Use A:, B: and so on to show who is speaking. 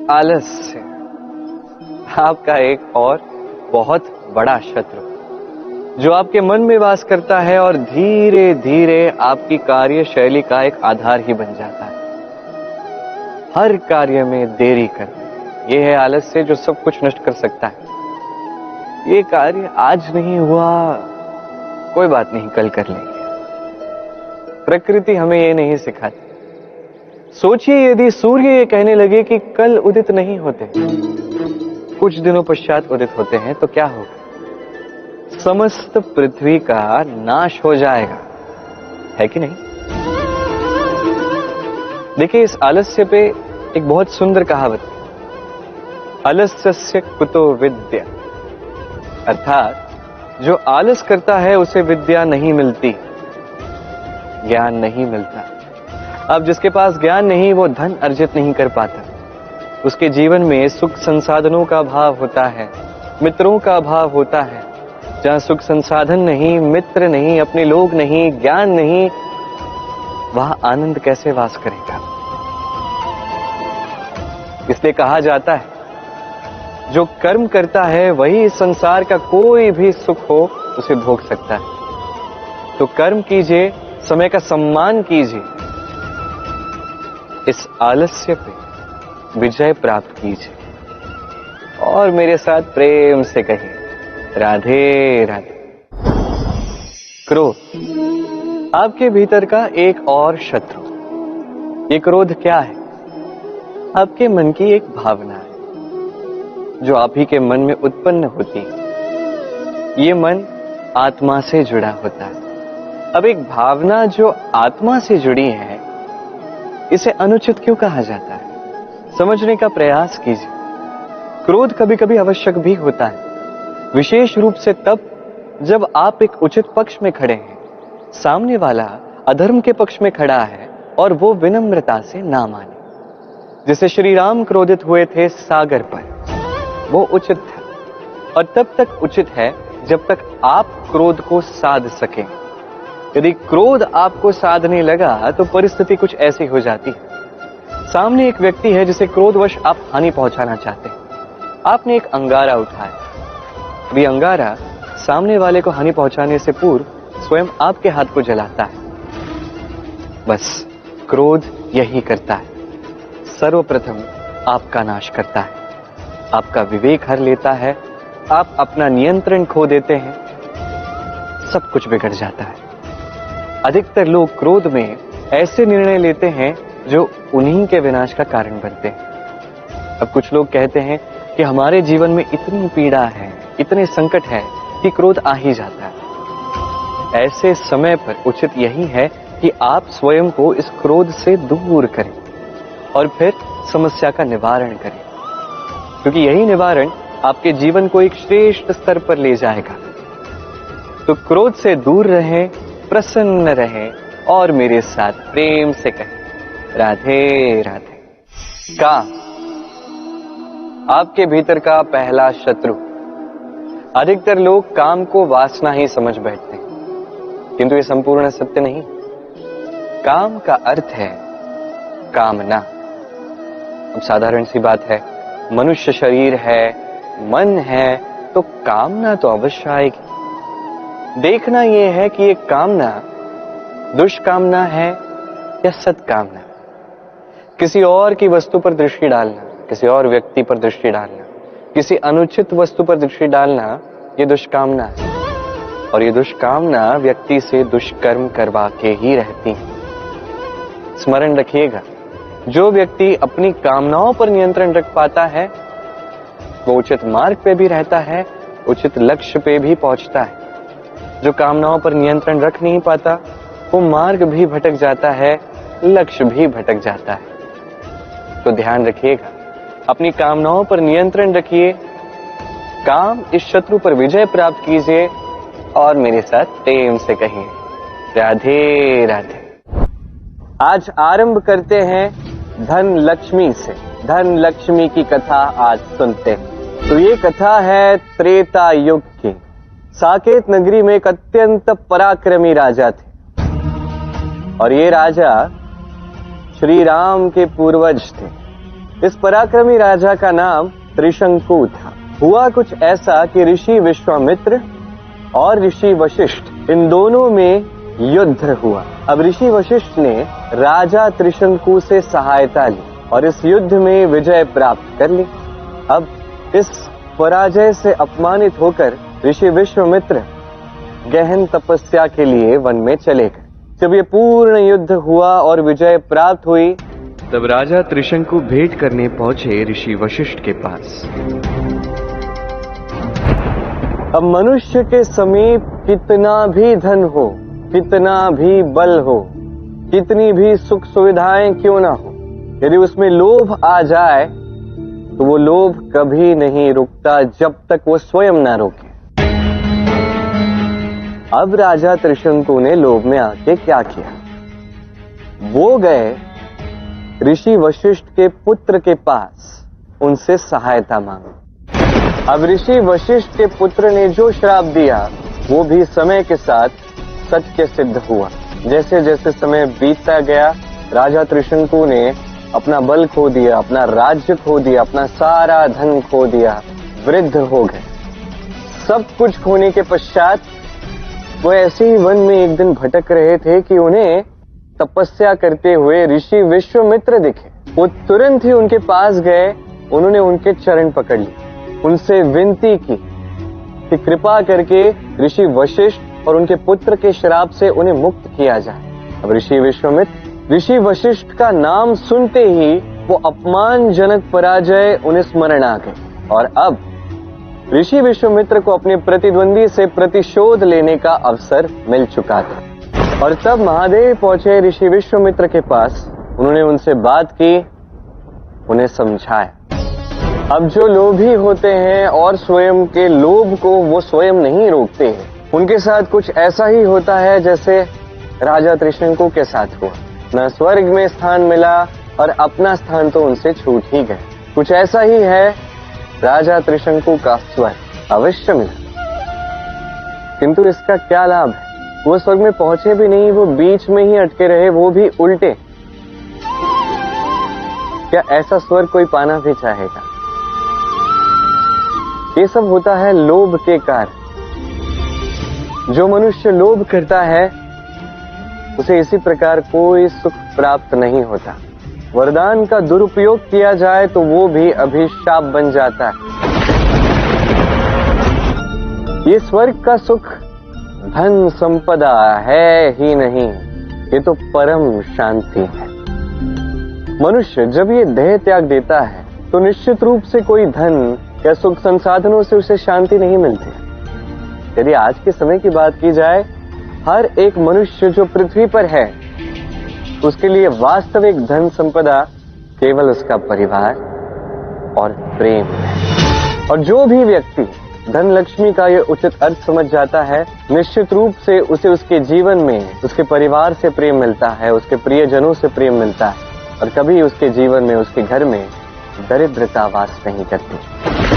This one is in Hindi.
A: आलस्य आपका एक और बहुत बड़ा शत्रु जो आपके मन में वास करता है और धीरे धीरे आपकी कार्यशैली का एक आधार ही बन जाता है। हर कार्य में देरी करना, यह है आलस्य जो सब कुछ नष्ट कर सकता है। ये कार्य आज नहीं हुआ, कोई बात नहीं, कल कर लेंगे। प्रकृति हमें ये नहीं सिखाती। सोचिए यदि सूर्य ये कहने लगे कि कल उदित नहीं होते, कुछ दिनों पश्चात उदित होते हैं, तो क्या होगा? समस्त पृथ्वी का नाश हो जाएगा, है कि नहीं? देखिए, इस आलस्य पे एक बहुत सुंदर कहावत है, आलस्यस्य कुतो विद्या। अर्थात जो आलस करता है उसे विद्या नहीं मिलती, ज्ञान नहीं मिलता। अब जिसके पास ज्ञान नहीं, वो धन अर्जित नहीं कर पाता। उसके जीवन में सुख संसाधनों का अभाव होता है, मित्रों का अभाव होता है। जहां सुख संसाधन नहीं, मित्र नहीं, अपने लोग नहीं, ज्ञान नहीं, वहां आनंद कैसे वास करेगा? इसलिए कहा जाता है जो कर्म करता है वही इस संसार का कोई भी सुख हो उसे भोग सकता है। तो कर्म कीजिए, समय का सम्मान कीजिए, इस आलस्य पे विजय प्राप्त कीजिए और मेरे साथ प्रेम से कहिए, राधे राधे। क्रोध आपके भीतर का एक और शत्रु। ये क्रोध क्या है? आपके मन की एक भावना है जो आप ही के मन में उत्पन्न होती है। ये मन आत्मा से जुड़ा होता है। अब एक भावना जो आत्मा से जुड़ी है, इसे अनुचित क्यों कहा जाता है? समझने का प्रयास कीजिए। क्रोध कभी कभी आवश्यक भी होता है, विशेष रूप से तब जब आप एक उचित पक्ष में खड़े हैं, सामने वाला अधर्म के पक्ष में खड़ा है और वो विनम्रता से ना माने। जैसे श्री राम क्रोधित हुए थे सागर पर, वो उचित था और तब तक उचित है जब तक आप क्रोध को साध सकें। यदि क्रोध आपको साधने लगा तो परिस्थिति कुछ ऐसी हो जाती है। सामने एक व्यक्ति है जिसे क्रोधवश आप हानि पहुंचाना चाहते हैं। आपने एक अंगारा उठाया। अभी अंगारा सामने वाले को हानि पहुंचाने से पूर्व स्वयं आपके हाथ को जलाता है। बस क्रोध यही करता है, सर्वप्रथम आपका नाश करता है, आपका विवेक हर लेता है, आप अपना नियंत्रण खो देते हैं, सब कुछ बिगड़ जाता है। अधिकतर लोग क्रोध में ऐसे निर्णय लेते हैं जो उन्हीं के विनाश का कारण बनते हैं। अब कुछ लोग कहते हैं कि हमारे जीवन में इतनी पीड़ा है, इतने संकट है कि क्रोध आ ही जाता है। ऐसे समय पर उचित यही है कि आप स्वयं को इस क्रोध से दूर करें और फिर समस्या का निवारण करें, क्योंकि यही निवारण आपके जीवन को एक श्रेष्ठ स्तर पर ले जाएगा। तो क्रोध से दूर रहें, प्रसन्न रहें और मेरे साथ प्रेम से कहें, राधे राधे। काम आपके भीतर का पहला शत्रु। अधिकतर लोग काम को वासना ही समझ बैठते हैं, किंतु ये संपूर्ण सत्य नहीं। काम का अर्थ है कामना। अब साधारण सी बात है, मनुष्य शरीर है, मन है, तो कामना तो अवश्य आएगी। देखना यह है कि ये कामना दुष्कामना है या सत्कामना। किसी और की वस्तु पर दृष्टि डालना, किसी और व्यक्ति पर दृष्टि डालना, किसी अनुचित वस्तु पर दृष्टि डालना, ये दुष्कामना है। और ये दुष्कामना व्यक्ति से दुष्कर्म करवा के ही रहती है। स्मरण रखिएगा, जो व्यक्ति अपनी कामनाओं पर नियंत्रण रख पाता है वो उचित मार्ग पे भी रहता है, उचित लक्ष्य पे भी पहुंचता है। जो कामनाओं पर नियंत्रण रख नहीं पाता वो मार्ग भी भटक जाता है, लक्ष्य भी भटक जाता है। तो ध्यान रखिएगा, अपनी कामनाओं पर नियंत्रण रखिए, काम इस शत्रु पर विजय प्राप्त कीजिए और मेरे साथ प्रेम से कहिए, राधे राधे। आज आरंभ करते हैं धन लक्ष्मी से। धन लक्ष्मी की कथा आज सुनते हैं। तो ये कथा है त्रेता युग की। साकेत नगरी में एक अत्यंत पराक्रमी राजा थे और ये राजा श्री राम के पूर्वज थे। इस पराक्रमी राजा का नाम त्रिशंकु था। हुआ कुछ ऐसा कि ऋषि विश्वामित्र और ऋषि वशिष्ठ इन दोनों में युद्ध हुआ। अब ऋषि वशिष्ठ ने राजा त्रिशंकु से सहायता ली और इस युद्ध में विजय प्राप्त कर ली। अब इस पराजय से अपमानित होकर ऋषि विश्वामित्र गहन तपस्या के लिए वन में चले गए। जब ये पूर्ण युद्ध हुआ और विजय प्राप्त हुई, तब राजा त्रिशंकु भेंट करने पहुंचे ऋषि वशिष्ठ के पास। अब मनुष्य के समीप कितना भी धन हो, कितना भी बल हो, कितनी भी सुख सुविधाएं क्यों ना हो, यदि उसमें लोभ आ जाए तो वो लोभ कभी नहीं रुकता जब तक वो स्वयं ना रोके। अब राजा त्रिशंकु ने लोभ में आके क्या किया, वो गए ऋषि वशिष्ठ के पुत्र के पास उनसे सहायता मांगी। अब ऋषि वशिष्ठ के पुत्र ने जो श्राप दिया वो भी समय के साथ सत्य सिद्ध हुआ। जैसे जैसे समय बीतता गया, राजा त्रिशंकु ने अपना बल खो दिया, अपना राज्य खो दिया, अपना सारा धन खो दिया, वृद्ध हो गए। सब कुछ खोने के पश्चात वो ऐसे ही वन में एक दिन भटक रहे थे कि उन्हें तपस्या करते हुए ऋषि विश्वामित्र दिखे। वो तुरंत ही उनके पास गए, उन्होंने उनके चरण पकड़ लिए, उनसे विनती की कि कृपा करके ऋषि वशिष्ठ और उनके पुत्र के श्राप से उन्हें मुक्त किया जाए। अब ऋषि वशिष्ठ का नाम सुनते ही वो अपमानजनक पराजय उन्हें स्मरण आ गई और अब ऋषि विश्वामित्र को अपने प्रतिद्वंदी से प्रतिशोध लेने का अवसर मिल चुका था। और तब महादेव पहुंचे ऋषि विश्वामित्र के पास। उन्होंने उनसे बात की, उन्हें समझाया। अब जो लोभी होते हैं और स्वयं के लोभ को वो स्वयं नहीं रोकते हैं, उनके साथ कुछ ऐसा ही होता है जैसे राजा त्रिशंकु के साथ हुआ। न स्वर्ग में स्थान मिला और अपना स्थान तो उनसे छूट ही गए। कुछ ऐसा ही है राजा त्रिशंकु का स्वर्ग अवश्य मिला, किंतु इसका क्या लाभ है? वो स्वर्ग में पहुंचे भी नहीं, वो बीच में ही अटके रहे, वो भी उल्टे। क्या ऐसा स्वर्ग कोई पाना भी चाहेगा? ये सब होता है लोभ के कारण। जो मनुष्य लोभ करता है उसे इसी प्रकार कोई सुख प्राप्त नहीं होता। वरदान का दुरुपयोग किया जाए तो वो भी अभिशाप बन जाता है। ये स्वर्ग का सुख धन संपदा है ही नहीं, ये तो परम शांति है। मनुष्य जब ये देह त्याग देता है तो निश्चित रूप से कोई धन या सुख संसाधनों से उसे शांति नहीं मिलती। यदि आज के समय की बात की जाए, हर एक मनुष्य जो पृथ्वी पर है उसके लिए वास्तविक धन संपदा केवल उसका परिवार और प्रेम है। और जो भी व्यक्ति धन लक्ष्मी का ये उचित अर्थ समझ जाता है, निश्चित रूप से उसे उसके जीवन में उसके परिवार से प्रेम मिलता है, उसके प्रियजनों से प्रेम मिलता है और कभी उसके जीवन में, उसके घर में दरिद्रता वास नहीं करती।